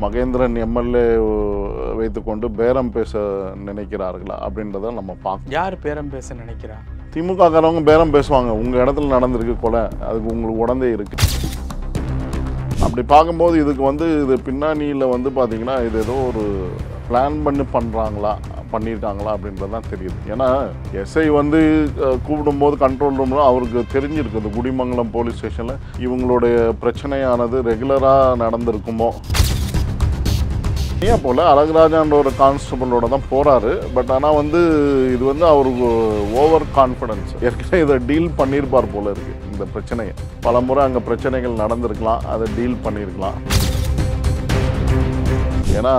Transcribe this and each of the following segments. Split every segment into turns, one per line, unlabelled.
Mahendran MLA வைத்துக்கொண்டு பேரம் பேச நினைக்கிறார்களா அப்படின்றத நம்ம பார்க்கணும்.
யார் பேரம் பேச நினைக்கிறா?
திமுக காரவங்க பேரம் பேசுவாங்க. உங்கள் இடத்துல நடந்திருக்கு கொலை, அதுக்கு உங்களுக்கு உடந்தே இருக்குது. அப்படி பார்க்கும்போது இதுக்கு இது பின்னணியில் பார்த்தீங்கன்னா இது ஏதோ ஒரு பிளான் பண்ணியிருக்காங்களா அப்படின்றது தான் தெரியுது. ஏன்னா எஸ்ஐ கூப்பிடும்போது கண்ட்ரோல் ரூமில் அவருக்கு தெரிஞ்சிருக்குது குடிமங்கலம் போலீஸ் ஸ்டேஷனில் இவங்களுடைய பிரச்சனையானது ரெகுலராக நடந்திருக்குமோ. ஏன் போல் அழகுராஜான்ற ஒரு கான்ஸ்டபிளோட தான் போகிறாரு. பட் ஆனால் இது அவருக்கு ஓவர் கான்ஃபிடன்ஸ். ஏற்கனவே இதை டீல் பண்ணியிருப்பார் போல இருக்குது. இந்த பிரச்சனையை பல முறை அங்கே பிரச்சனைகள் நடந்திருக்கலாம், அதை டீல் பண்ணியிருக்கலாம். ஏன்னா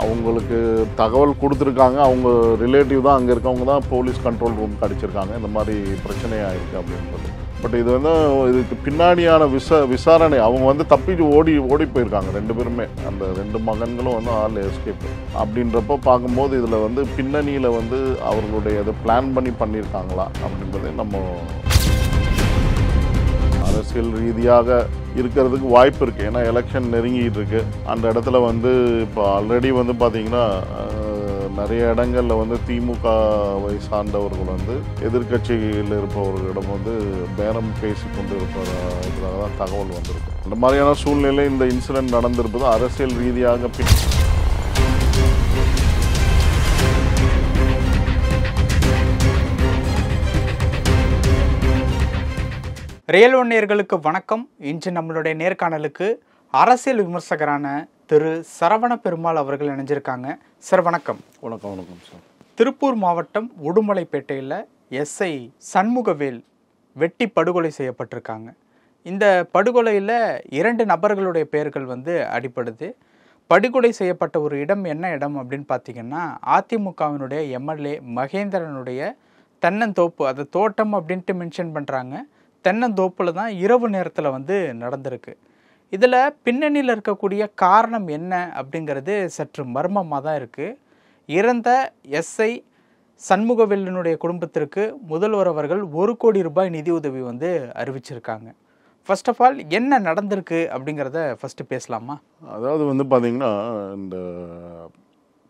அவங்களுக்கு தகவல் கொடுத்துருக்காங்க, அவங்க ரிலேட்டிவ் தான், அங்கே இருக்கவங்க தான் போலீஸ் கண்ட்ரோல் ரூம் அடிச்சிருக்காங்க, இந்த மாதிரி பிரச்சனையாக இருக்குது அப்படின்றது. பட் இது இதுக்கு பின்னாடியான விசாரணை அவங்க தப்பிச்சு ஓடி போயிருக்காங்க ரெண்டு பேருமே. அந்த ரெண்டு மகன்களும் ஆள் எஸ்கேப் அப்படின்றப்போ பார்க்கும்போது இதில் பின்னணியில் அவர்களுடைய இதை பிளான் பண்ணியிருக்காங்களா அப்படின்றதை நம்ம அரசியல் ரீதியாக இருக்கிறதுக்கு வாய்ப்பு இருக்குது. ஏன்னா எலெக்ஷன் நெருங்கிட்டு இருக்கு. அந்த இடத்துல இப்போ ஆல்ரெடி பார்த்திங்கன்னா நிறைய இடங்களில் திமுகவை சார்ந்தவர்கள் எதிர்கட்சியில் இருப்பவர்களிடம் பேரம் பேசி கொண்டு இருப்பதாக தான் தகவல் வந்திருக்கு. அந்த மாதிரியான சூழ்நிலை இந்த இன்சிடென்ட் நடந்திருப்பது அரசியல் ரீதியாக
ரியல் ஒன் நேயர்களுக்கு வணக்கம். இன்று நம்மளுடைய நேர்காணலுக்கு அரசியல் விமர்சகரான திரு சரவண பெருமாள் அவர்கள் இணைஞ்சிருக்காங்க. சார் வணக்கம்.
வணக்கம் சார்.
திருப்பூர் மாவட்டம் உடுமலைப்பேட்டையில் எஸ்ஐ சண்முகவேல் வெட்டி படுகொலை செய்யப்பட்டிருக்காங்க. இந்த படுகொலையில் 2 நபர்களுடைய பெயர்கள் அடிபடுது. படுகொலை செய்யப்பட்ட ஒரு இடம் என்ன இடம் அப்படின்னு பார்த்தீங்கன்னா, அதிமுகவினுடைய எம்எல்ஏ மகேந்திரனுடைய தென்னந்தோப்பு, அது தோட்டம் அப்படின்ட்டு மென்ஷன் பண்ணுறாங்க. தென்னந்தோப்பில் தான் இரவு நேரத்தில் நடந்திருக்கு. இதில் பின்னணியில் இருக்கக்கூடிய காரணம் என்ன அப்படிங்கிறது சற்று மர்மமாக தான் இருக்குது. இறந்த எஸ்ஐ சண்முகவேலனுடைய குடும்பத்திற்கு முதல்வர் அவர்கள் 1 கோடி ரூபாய் நிதி உதவி அறிவிச்சிருக்காங்க. ஃபர்ஸ்ட் ஆஃப் ஆல் என்ன நடந்திருக்கு அப்படிங்கிறத ஃபஸ்ட்டு பேசலாமா?
அதாவது பார்த்திங்கன்னா, இந்த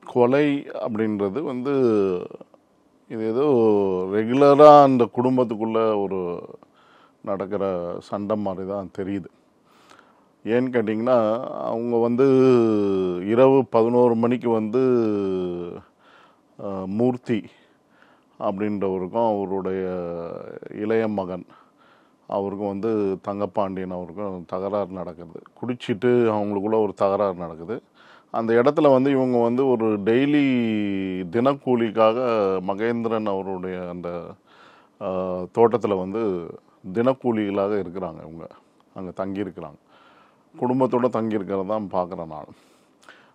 கொலை அப்படின்றது இது ஏதோ ரெகுலராக அந்த குடும்பத்துக்குள்ளே ஒரு நடக்கிற சண்டை மாதிரி தான் தெரியுது. ஏன்னு கேட்டிங்கன்னா, அவங்க இரவு 11 மணிக்கு மூர்த்தி அப்படின்றவருக்கும் அவருடைய இளைய மகன் அவருக்கும் தங்கப்பாண்டியன் அவருக்கும் தகராறு நடக்குது. குடிச்சிட்டு அவங்களுக்குள்ள ஒரு தகராறு நடக்குது. அந்த இடத்துல இவங்க ஒரு டெய்லி தினக்கூலிக்காக மகேந்திரன் அவருடைய அந்த தோட்டத்தில் தினக்கூலிகளாக இருக்கிறாங்க. இவங்க அங்கே தங்கியிருக்கிறாங்க, குடும்பத்தோடு தங்கியிருக்கிறது தான் பார்க்குறேன் நான்.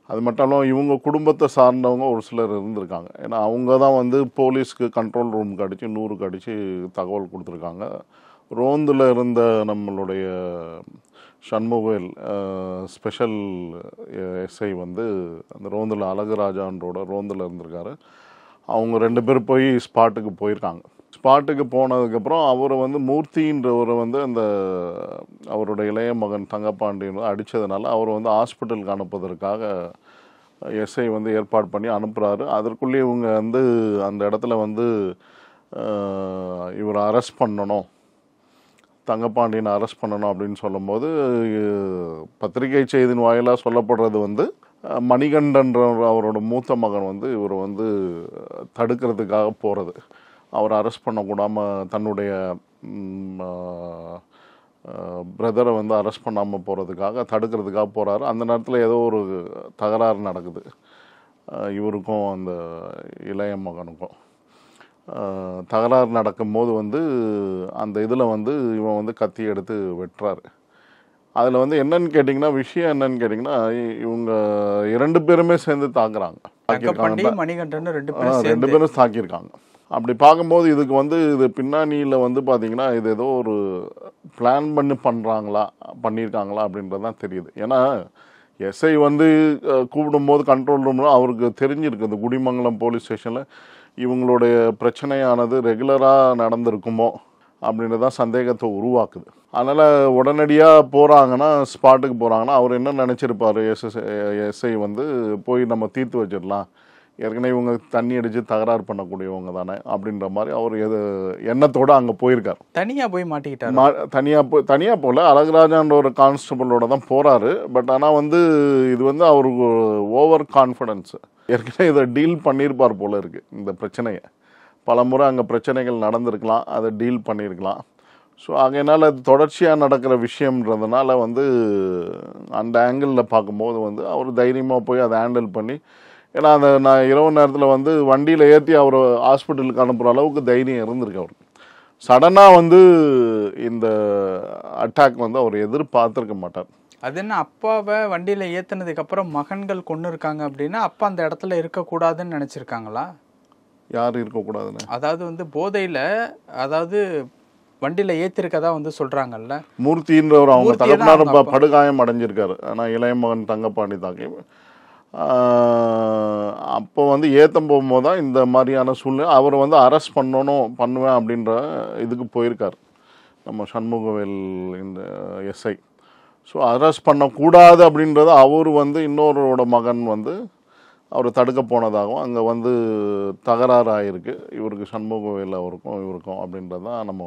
அது மட்டும் இல்லாமல் இவங்க குடும்பத்தை சார்ந்தவங்க ஒரு சிலர் இருந்திருக்காங்க. ஏன்னா அவங்க தான் போலீஸ்க்கு கண்ட்ரோல் ரூமுக்கு அடித்து 100க்கு அடித்து தகவல் கொடுத்துருக்காங்க. ரோந்தில் இருந்த நம்மளுடைய சண்முகவேல் ஸ்பெஷல் எஸ்ஐ அந்த ரோந்தில் அழகுராஜான்றோட ரோந்தில் இருந்திருக்காரு. அவங்க 2 பேர் போய் ஸ்பாட்டுக்கு போயிருக்காங்க. ஸ்பாட்டுக்கு போனதுக்கப்புறம் அவர் மூர்த்தின்றவர் அந்த அவரோட இளைய மகன் தங்கப்பாண்டியன் அடித்ததுனால அவர் ஹாஸ்பிட்டலுக்கு அனுப்புவதற்காக எஸ்ஐ ஏற்பாடு பண்ணி அனுப்புகிறாரு. அதற்குள்ளே இவங்க அந்த இடத்துல இவரை அரெஸ்ட் பண்ணணும், தங்கப்பாண்டியனை அரெஸ்ட் பண்ணணும் அப்படின்னு சொல்லும்போது பத்திரிகை செய்தியின் வாயிலாக சொல்லப்படுறது மணிகண்டன்ற அவரோட மூத்த மகன் இவர் தடுக்கிறதுக்காக போகிறது. அவரை அரெஸ்ட் பண்ணக்கூடாமல் தன்னுடைய பிரதரை அரெஸ்ட் பண்ணாமல் போகிறதுக்காக தடுக்கிறதுக்காக போகிறாரு. அந்த நேரத்தில் ஏதோ ஒரு தகராறு நடக்குது இவருக்கும் அந்த இளைய மகனுக்கும். தகராறு நடக்கும்போது அந்த இதில் இவன் கத்தி எடுத்து வெட்டுறாரு. அதில் என்னன்னு கேட்டிங்கன்னா, விஷயம் என்னன்னு கேட்டிங்கன்னா, இவங்க 2 பேருமே சேர்ந்து தாக்குறாங்க. 2 பேரும் தாக்கியிருக்காங்க. அப்படி பார்க்கும்போது இதுக்கு இது பின்னணியில் பார்த்திங்கன்னா இது ஏதோ ஒரு பிளான் பண்ணியிருக்காங்களா அப்படின்றது தான் தெரியுது. ஏன்னா எஸ்ஐ கூப்பிடும்போது கண்ட்ரோல் ரூமில் அவருக்கு தெரிஞ்சிருக்குது குடிமங்கலம் போலீஸ் ஸ்டேஷனில் இவங்களுடைய பிரச்சனையானது ரெகுலராக நடந்திருக்குமோ அப்படின்றதான் சந்தேகத்தை உருவாக்குது. அதனால் உடனடியாக போகிறாங்கன்னா, ஸ்பாட்டுக்கு போகிறாங்கன்னா, அவர் என்ன நினச்சிருப்பார், எஸ்ஐ வந்து போய் நம்ம தீர்த்து வச்சிடலாம், ஏற்கனவே இவங்க தண்ணி அடித்து தகராறு பண்ணக்கூடியவங்க தானே அப்படின்ற மாதிரி அவர் எண்ணத்தோடு அங்கே போயிருக்கார்.
தனியாக போய் மாட்டிக்கிட்டார்.
தனியாக போகல, அழகுராஜான்ற ஒரு கான்ஸ்டபிளோட தான் போகிறாரு. பட் ஆனால் வந்து இது வந்து அவருக்கு ஓவர் கான்ஃபிடன்ஸு. ஏற்கனவே இதை டீல் பண்ணியிருப்பார் போல இருக்குது. இந்த பிரச்சனையை பலமுறை அங்கே பிரச்சனைகள் நடந்திருக்கலாம், அதை டீல் பண்ணியிருக்கலாம். ஸோ அதனால் அது தொடர்ச்சியாக நடக்கிற விஷயம்ன்றதுனால வந்து அந்த ஆங்கிளில் பார்க்கும்போது வந்து அவர் தைரியமாக போய் அதை ஹேண்டில் பண்ணி, ஏன்னா அந்த நான் இரவு நேரத்தில் வந்து வண்டியில் ஏற்றி அவர் ஹாஸ்பிட்டலுக்கு அனுப்புகிற அளவுக்கு தைரியம் இருந்திருக்கு அவருக்கு. சடனாக வந்து இந்த அட்டாக் வந்து அவர் எதிர்பார்த்துருக்க மாட்டார்.
அது என்ன, அப்பாவை வண்டியில் ஏற்றினதுக்கு அப்புறம் மகன்கள் கொண்டு இருக்காங்க அப்படின்னா அப்பா அந்த இடத்துல இருக்கக்கூடாதுன்னு நினச்சிருக்காங்களா?
யார் இருக்கக்கூடாதுன்னு,
அதாவது வந்து போதையில், அதாவது வண்டியில் ஏற்றிருக்கதா வந்து சொல்கிறாங்கல்ல.
மூர்த்தின்றவர் அவங்க தகப்பனார் படுகாயம் அடைஞ்சிருக்காரு. ஆனால் இளைய மகன் தங்கப்பாண்டி தாக்கி அப்போ வந்து ஏற்றம் போகும்போது தான் இந்த மாதிரியான சூழ்நிலை. அவர் வந்து அரெஸ்ட் பண்ணுவேன் அப்படின்ற இதுக்கு போயிருக்கார் நம்ம சண்முகவேல் இந்த எஸ்ஐ. ஸோ அரெஸ்ட் பண்ணக்கூடாது அப்படின்றத அவர் வந்து இன்னொருவரோட மகன் வந்து அவர் தடுக்க போனதாகவும் அங்கே வந்து தகராறு ஆகிருக்கு இவருக்கு, சண்முகவேல் அவருக்கும் இவருக்கும் அப்படின்றது தான் நம்ம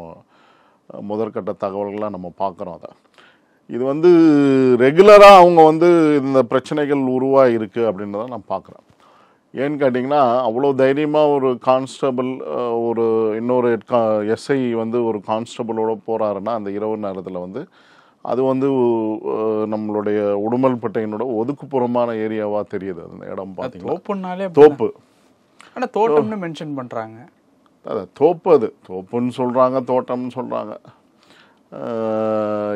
முதற்கட்ட தகவல்களாக நம்ம பார்க்குறோம். அதை இது வந்து ரெகுலராக அவங்க வந்து இந்த பிரச்சனைகள் உருவாகிருக்கு அப்படின்றத நான் பார்க்குறேன். ஏன்னு கேட்டிங்கன்னா, அவ்வளோ தைரியமாக ஒரு கான்ஸ்டபிள் ஒரு இன்னொரு எஸ்ஐ வந்து ஒரு கான்ஸ்டபிளோட போகிறாருன்னா அந்த இரவு நேரத்தில் வந்து அது வந்து நம்மளுடைய உடுமல்பேட்டையினோட ஒதுக்குப்புறமான ஏரியாவாக தெரியுது. அந்த இடம் பார்த்தீங்கன்னா தோப்பு.
ஆனால் தோட்டம்னு மென்ஷன் பண்ணுறாங்க.
அது தோப்பு, அது தோப்புன்னு சொல்கிறாங்க, தோட்டம்னு சொல்கிறாங்க.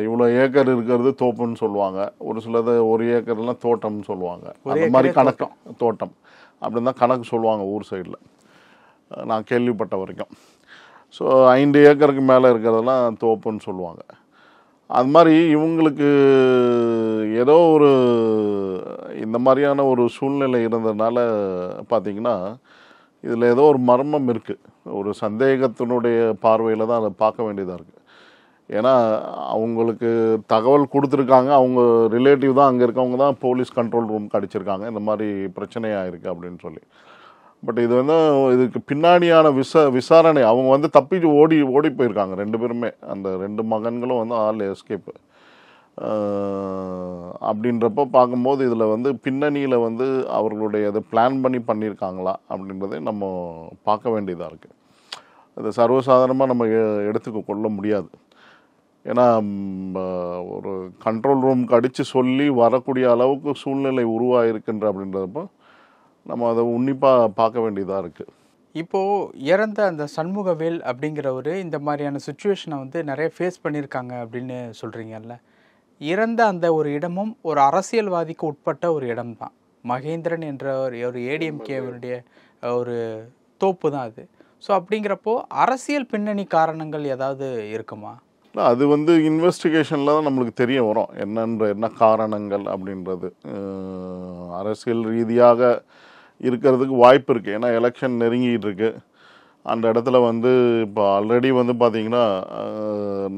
இவ்வளோ ஏக்கர் இருக்கிறது தோப்புன்னு சொல்லுவாங்க, ஒரு சிலது ஒரு ஏக்கர்லாம் தோட்டம்னு சொல்லுவாங்க. அந்த மாதிரி கணக்கு தோட்டம் அப்படின்னு தான் கணக்கு சொல்லுவாங்க ஊர் சைடில் நான் கேள்விப்பட்ட வரைக்கும். ஸோ 5 ஏக்கருக்கு மேலே இருக்கிறதெல்லாம் தோப்புன்னு சொல்லுவாங்க. அது மாதிரி இவங்களுக்கு ஏதோ ஒரு இந்த மாதிரியான ஒரு சூழ்நிலை இருந்ததுனால பார்த்திங்கன்னா இதில் ஏதோ ஒரு மர்மம் இருக்குது. ஒரு சந்தேகத்தினுடைய பார்வையில் தான் அதை பார்க்க வேண்டியதாக இருக்குது. ஏன்னா அவங்களுக்கு தகவல் கொடுத்துருக்காங்க, அவங்க ரிலேட்டிவ் தான், அங்கே இருக்கவங்க தான் போலீஸ் கண்ட்ரோல் ரூமுக்கு அடிச்சிருக்காங்க இந்த மாதிரி பிரச்சனையாக இருக்குது அப்படின்னு சொல்லி. பட் இது வந்து இதுக்கு பின்னாடியான விசாரணை அவங்க வந்து தப்பிச்சு ஓடி போயிருக்காங்க 2 பேருமே. அந்த 2 மகன்களும் வந்து ஆல் எஸ்கேப்பு. அப்படின்றப்ப பார்க்கும்போது இதில் வந்து பின்னணியில் வந்து அவர்களுடைய அதை பிளான் பண்ணியிருக்காங்களா அப்படின்றதை நம்ம பார்க்க வேண்டியதாக இருக்குது. அது சர்வசாதாரணமாக நம்ம எடுத்துக்க கொள்ள முடியாது. ஏன்னா ஒரு கண்ட்ரோல் ரூமுக்கு அடித்து சொல்லி வரக்கூடிய அளவுக்கு சூழ்நிலை உருவாகிருக்குன்ற அப்படின்றப்போ நம்ம அதை உன்னிப்பாக பார்க்க வேண்டியதாக இருக்குது.
இப்போது இறந்த அந்த சண்முகவேல் அப்படிங்கிறவர் இந்த மாதிரியான சுச்சுவேஷனை வந்து நிறைய ஃபேஸ் பண்ணியிருக்காங்க அப்படின்னு சொல்கிறீங்கல்ல. இறந்த அந்த ஒரு இடமும் ஒரு அரசியல்வாதிக்கு உட்பட்ட ஒரு இடம் தான். மகேந்திரன் என்ற ஒரு ஏடிஎம்கேவருடைய ஒரு தோப்பு தான் அது. ஸோ அப்படிங்கிறப்போ அரசியல் பின்னணி காரணங்கள் ஏதாவது இருக்குமா?
அது வந்து இன்வெஸ்டிகேஷனில் தான் நம்மளுக்கு தெரிய வரும் என்ன காரணங்கள் அப்படின்றது. அரசியல் ரீதியாக இருக்கிறதுக்கு வாய்ப்பு இருக்குது. ஏன்னா எலெக்ஷன் நெருங்கிட்டு இருக்கு. அந்த இடத்துல வந்து இப்போ ஆல்ரெடி வந்து பார்த்திங்கன்னா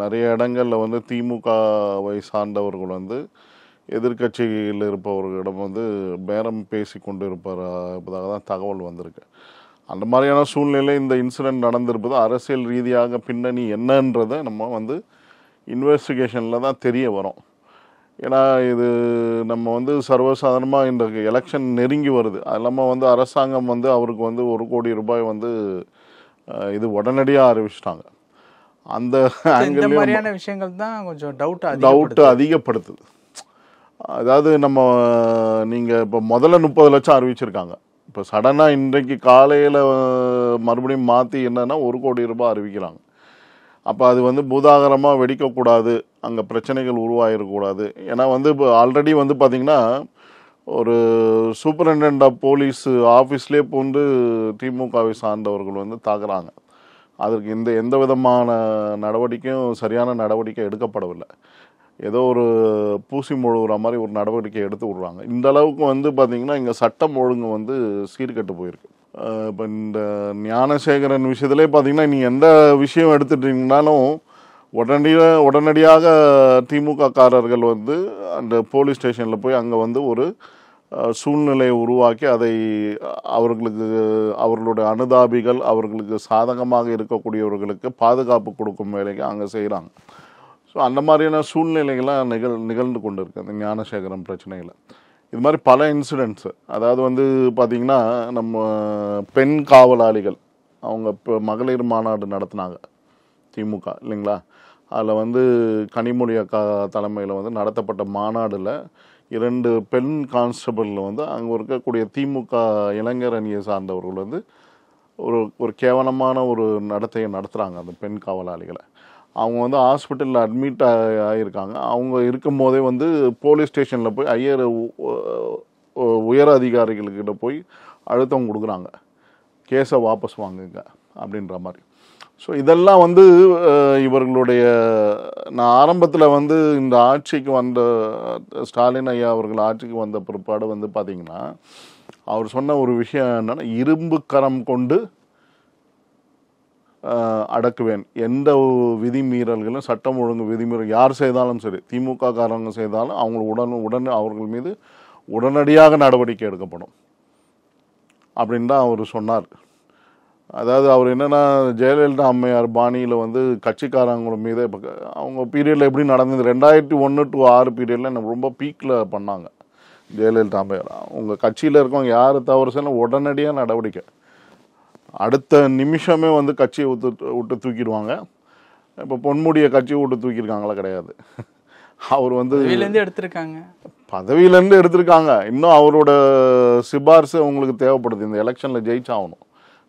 நிறைய இடங்களில் வந்து திமுகவை சார்ந்தவர்கள் வந்து எதிர்கட்சியில் இருப்பவர்களிடம் வந்து பேரம் பேசி கொண்டு இருப்பதாக தான் தகவல் வந்திருக்கு. அந்த மாதிரியான சூழ்நிலை இந்த இன்சிடெண்ட் நடந்திருப்பது அரசியல் ரீதியாக பின்னணி என்னன்றதை நம்ம வந்து இன்வெஸ்டிகேஷனில் தான் தெரிய வரும். ஏன்னா இது நம்ம வந்து சர்வசாதாரணமாக இந்த எலெக்ஷன் நெருங்கி வருது. அது இல்லாமல் வந்து அரசாங்கம் வந்து அவருக்கு வந்து 1 கோடி ரூபாய் வந்து இது உடனடியாக அறிவிச்சிட்டாங்க. அந்த
மாதிரியான விஷயங்கள் தான் கொஞ்சம்
டவுட்டு அதிகப்படுத்துது. அதாவது நீங்கள் இப்போ முதல்ல 30 லட்சம் அறிவிச்சிருக்காங்க. இப்போ சடனாக இன்றைக்கு காலையில் மறுபடியும் மாற்றி என்னன்னா 1 கோடி ரூபாய் அறிவிக்கிறாங்க. அப்போ அது வந்து பூதாகரமாக வெடிக்கக்கூடாது, அங்கே பிரச்சனைகள் உருவாகிடக்கூடாது. ஏன்னா வந்து இப்போ ஆல்ரெடி வந்து பார்த்திங்கன்னா ஒரு சூப்பரிண்டென்ட் ஆஃப் போலீஸ் ஆஃபீஸ்லேயே பூந்து திமுகவை சார்ந்தவர்கள் வந்து தாக்குறாங்க. அதற்கு எந்த விதமான நடவடிக்கையும் சரியான நடவடிக்கை எடுக்கப்படவில்லை. ஏதோ ஒரு பூசி முழுகிற மாதிரி ஒரு நடவடிக்கை எடுத்து விடுறாங்க. இந்த அளவுக்கு வந்து பார்த்திங்கன்னா இங்கே சட்டம் ஒழுங்கு வந்து சீர்கெட்டு போயிருக்கு. இப்போ இந்த ஞானசேகரன் விஷயத்திலே பார்த்தீங்கன்னா, நீ எந்த விஷயம் எடுத்துட்டீங்கனாலும் உடனடியாக திமுக காரர்கள் வந்து அந்த போலீஸ் ஸ்டேஷனில் போய் அங்கே வந்து ஒரு சூழ்நிலையை உருவாக்கி அதை அவர்களுக்கு அவர்களுடைய அனுதாபிகள் அவர்களுக்கு சாதகமாக இருக்கக்கூடியவர்களுக்கு பாதுகாப்பு கொடுக்கும் வேலைக்கு அங்கே செய்கிறாங்க. ஸோ அந்த மாதிரியான சூழ்நிலைகள்லாம் நிகழ்ந்து கொண்டு இருக்குது அந்த ஞானசேகரன் பிரச்சனையில். இது மாதிரி பல இன்சிடென்ட்ஸு, அதாவது வந்து பார்த்திங்கன்னா நம்ம பெண் காவலாளிகள் அவங்க இப்போ மகளிர் மாநாடு நடத்தினாங்க திமுக இல்லைங்களா. அதில் வந்து கனிமொழி அக்கா தலைமையில் வந்து நடத்தப்பட்ட மாநாடில் 2 பெண் கான்ஸ்டபிளில் வந்து அங்கே இருக்கக்கூடிய திமுக இளைஞர் அணியை சார்ந்தவர்கள் வந்து ஒரு கேவலமான ஒரு நடத்தையை நடத்துகிறாங்க அந்த பெண் காவலாளிகளை. அவங்க வந்து ஹாஸ்பிட்டலில் அட்மிட் ஆகியிருக்காங்க. அவங்க இருக்கும் போதே வந்து போலீஸ் ஸ்டேஷனில் போய் உயர் அதிகாரிகள்கிட்ட போய் அழுத்தம் கொடுக்குறாங்க, கேஸை வாபஸ் வாங்குங்க அப்படின்ற மாதிரி. ஸோ இதெல்லாம் வந்து இவர்களுடைய நான் ஆரம்பத்தில் வந்து இந்த ஆட்சிக்கு வந்த ஸ்டாலின் ஐயா அவர்கள் ஆட்சிக்கு வந்த பிற்பாடு வந்து பார்த்திங்கன்னா அவர் சொன்ன ஒரு விஷயம் என்னென்னா, இரும்பு கரம் கொண்டு அடக்குவேன், எந்த விதிமீறல்களும் சட்டம் ஒழுங்கு விதிமீறல் யார் செய்தாலும் சரி, திமுக காரங்க செய்தாலும் அவங்க அவர்கள் மீது உடனடியாக நடவடிக்கை எடுக்கப்படும் அப்படின்னு தான் அவர் சொன்னார். அதாவது அவர் என்னென்னா, ஜெயலலிதா அம்மையார் பாணியில் வந்து கட்சிக்காரங்கள மீது இப்போ அவங்க பீரியடில் எப்படி நடந்தது 2001 to 2006 பீரியடில் நம்ம ரொம்ப பீக்கில் பண்ணாங்க ஜெயலலிதா அம்மையார். அவங்க கட்சியில் இருக்கவங்க யார் தவறு செய்யணும் உடனடியாக நடவடிக்கை, அடுத்த நிமிஷமே வந்து கட்சியை விட்டு தூக்கிடுவாங்க. இப்போ பொன்முடியை கட்சியை விட்டு தூக்கியிருக்காங்களா? கிடையாது. அவர் வந்து பதவியிலேருந்து எடுத்திருக்காங்க. இன்னும் அவரோட சிபாரிசு அவங்களுக்கு தேவைப்படுது, இந்த எலெக்ஷனில் ஜெயிச்சாகணும்.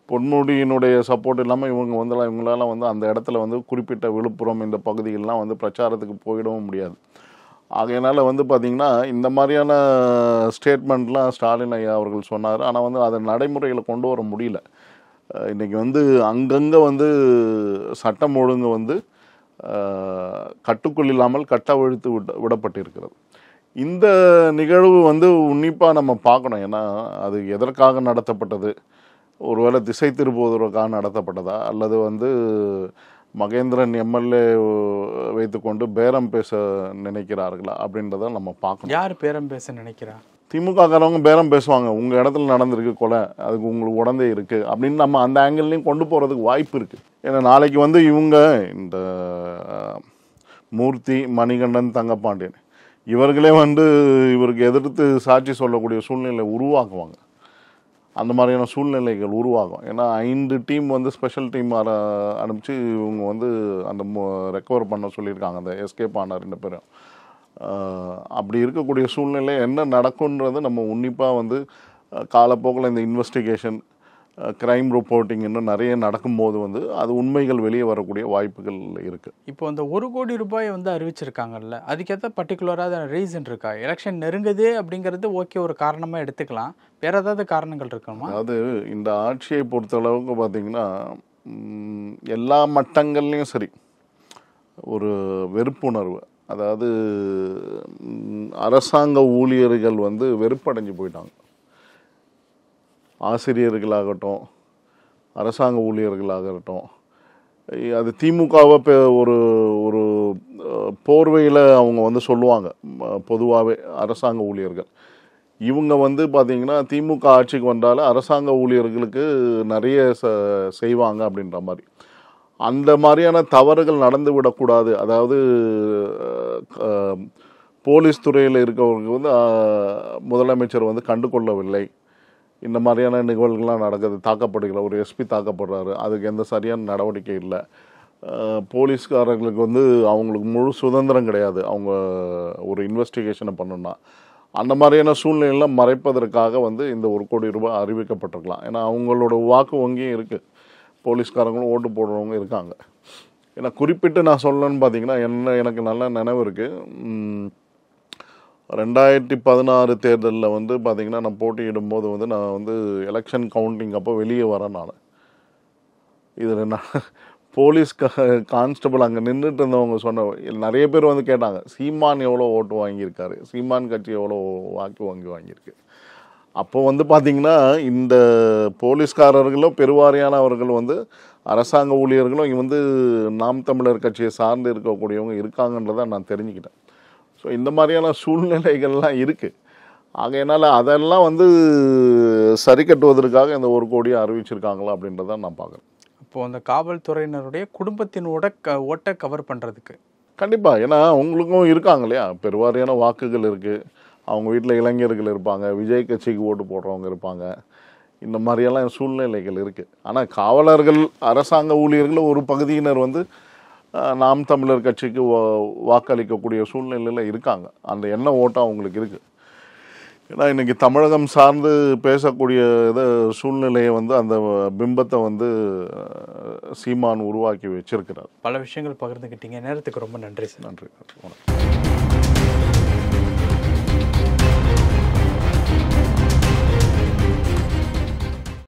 பொன்முடியினுடைய சப்போர்ட் இல்லாமல் இவங்களால வந்து அந்த இடத்துல வந்து குறிப்பிட்ட விழுப்புரம் இந்த பகுதிகளெலாம் வந்து பிரச்சாரத்துக்கு போயிடவும் முடியாது. ஆகையினால வந்து பார்த்திங்கன்னா இந்த மாதிரியான ஸ்டேட்மெண்ட்லாம் ஸ்டாலின் ஐயா அவர்கள் சொன்னார். ஆனால் வந்து அதை நடைமுறையில் கொண்டு வர முடியல. இன்றைக்கி வந்து அங்கங்கே வந்து சட்டம் ஒழுங்கு வந்து கட்டுக்குள் இல்லாமல் கட்டவிழ்த்து விடப்பட்டிருக்கிறது. இந்த நிகழ்வு வந்து உன்னிப்பாக நம்ம பார்க்கணும். ஏன்னா அது எதற்காக நடத்தப்பட்டது, ஒருவேளை திசை திருப்புவதற்காக நடத்தப்பட்டதா, அல்லது வந்து மகேந்திரன் எம்எல்ஏ வைத்துக்கொண்டு பேரம் பேச நினைக்கிறார்களா அப்படின்றத நம்ம பார்க்கணும்.
யார் பேரம் பேச நினைக்கிறா?
திமுக காரவங்க பேரம் பேசுவாங்க, உங்கள் இடத்துல நடந்திருக்கு கொலை, அதுக்கு உங்களுக்கு உடந்தே இருக்குது அப்படின்னு நம்ம அந்த ஆங்கிள்லையும் கொண்டு போகிறதுக்கு வாய்ப்பு இருக்குது. ஏன்னா நாளைக்கு வந்து இவங்க இந்த மூர்த்தி, மணிகண்டன், தங்கப்பாண்டியன் இவர்களே வந்து இவருக்கு எதிர்த்து சாட்சி சொல்லக்கூடிய சூழ்நிலை உருவாக்குவாங்க. அந்த மாதிரியான சூழ்நிலைகள் உருவாகும். ஏன்னா 5 டீம் வந்து ஸ்பெஷல் டீம் அனுப்பிச்சு இவங்க வந்து அந்த ரெக்கவர் பண்ண சொல்லியிருக்காங்க, அந்த எஸ்கேப் ஆன 2 பேரும். அப்படி இருக்கக்கூடிய சூழ்நிலை என்ன நடக்கும்ன்றது நம்ம உன்னிப்பாக வந்து காலப்போக்கில் இந்த இன்வெஸ்டிகேஷன், க்ரைம் ரிப்போர்ட்டிங் இன்னும் நிறைய நடக்கும்போது வந்து அது உண்மைகள் வெளியே வரக்கூடிய வாய்ப்புகள் இருக்குது.
இப்போ அந்த 1 கோடி ரூபாய் வந்து அறிவிச்சிருக்காங்கல்ல, அதுக்கேற்ற பர்டிகுலராக ரீசன் இருக்கா? எலெக்ஷன் நெருங்குது அப்படிங்கிறது ஓகே, ஒரு காரணமாக எடுத்துக்கலாம். வேறு ஏதாவது காரணங்கள் இருக்குமா?
அதாவது இந்த ஆட்சியை பொறுத்தளவுக்கு பார்த்திங்கன்னா எல்லா மட்டங்கள்லேயும் சரி ஒரு வெறுப்புணர்வு, அதாவது அரசாங்க ஊழியர்கள் வந்து வெறுப்படைஞ்சு போயிட்டாங்க. ஆசிரியர்களாகட்டும், அரசாங்க ஊழியர்களாகட்டும், அது திமுகவை ஒரு ஒரு போர்வையில் அவங்க வந்து சொல்லுவாங்க. பொதுவாகவே அரசாங்க ஊழியர்கள் இவங்க வந்து பார்த்திங்கன்னா திமுக ஆட்சிக்கு வந்தாலும் அரசாங்க ஊழியர்களுக்கு நிறைய செய்வாங்க அப்படின்ற மாதிரி. அந்த மாதிரியான தவறுகள் நடந்து விடக்கூடாது. அதாவது போலீஸ் துறையில் இருக்கவங்களுக்கு வந்து முதலமைச்சர் வந்து கண்டு கொள்ளவில்லை, இந்த மாதிரியான நிகழ்வுகள்லாம் நடக்குது, தாக்கப்படுகிற ஒரு எஸ்பி தாக்கப்படுறாரு, அதுக்கு எந்த சரியான நடவடிக்கை இல்லை. போலீஸ்காரர்களுக்கு வந்து அவங்களுக்கு முழு சுதந்திரம் கிடையாது, அவங்க ஒரு இன்வெஸ்டிகேஷனை பண்ணணும்னா. அந்த மாதிரியான சூழ்நிலையெல்லாம் மறைப்பதற்காக வந்து இந்த 1 கோடி ரூபாய் அறிவிக்கப்பட்டிருக்கலாம். ஏன்னா அவங்களோட வாக்கு வங்கியும் இருக்குது, போலீஸ்காரங்களும் ஓட்டு போடுறவங்க இருக்காங்க. ஏன்னா குறிப்பிட்டு நான் சொல்லணும்னு பார்த்தீங்கன்னா எனக்கு நல்ல நினைவு இருக்குது. 2016 தேர்தலில் வந்து பார்த்திங்கன்னா நான் போட்டியிடும்போது வந்து நான் வந்து எலெக்ஷன் கவுண்டிங் அப்போ வெளியே வரேன். நான் இதில் நான் போலீஸ் கான்ஸ்டபிள் அங்கே நின்றுட்டு இருந்தவங்க சொன்ன நிறைய பேர் வந்து கேட்டாங்க, சீமான் எவ்வளோ ஓட்டு வாங்கியிருக்காரு, சீமான் கட்சி எவ்வளோ வாக்கு வாங்கியிருக்கு. அப்போ வந்து பார்த்திங்கன்னா இந்த போலீஸ்காரர்களும் பெருவாரியானவர்கள் வந்து அரசாங்க ஊழியர்களும் இங்கே வந்து நாம் தமிழர் கட்சியை சார்ந்து இருக்கக்கூடியவங்க இருக்காங்கன்றதை நான் தெரிஞ்சுக்கிட்டேன். ஸோ இந்த மாதிரியான சூழ்நிலைகள்லாம் இருக்குது. ஆகையினால் அதெல்லாம் வந்து சரி கட்டுவதற்காக இந்த 1 கோடியை அறிவிச்சிருக்காங்களா அப்படின்றத நான் பார்க்குறேன்.
அப்போது அந்த காவல்துறையினருடைய குடும்பத்தின் ஓட்டை கவர் பண்ணுறதுக்கு
கண்டிப்பாக, ஏன்னா அவங்களுக்கும் இருக்காங்க இல்லையா, பெருவாரியான வாக்குகள் இருக்குது. அவங்க வீட்டில் இளைஞர்கள் இருப்பாங்க, விஜய் கட்சிக்கு ஓட்டு போடுறவங்க இருப்பாங்க. இந்த மாதிரியெல்லாம் சூழ்நிலைகள் இருக்குது. ஆனால் காவலர்கள், அரசாங்க ஊழியர்கள் ஒரு பகுதியினர் வந்து நாம் தமிழர் கட்சிக்கு வாக்களிக்கக்கூடிய சூழ்நிலையில் இருக்காங்க. அந்த எண்ண ஓட்டம் அவங்களுக்கு இருக்குது. ஏன்னா இன்றைக்கி தமிழகம் சார்ந்து பேசக்கூடிய சூழ்நிலையை வந்து அந்த பிம்பத்தை வந்து சீமான் உருவாக்கி வச்சிருக்கிறார்.
பல விஷயங்கள் பகிர்ந்துக்கிட்டீங்க. நேரத்துக்கு ரொம்ப நன்றி சார்.
நன்றி.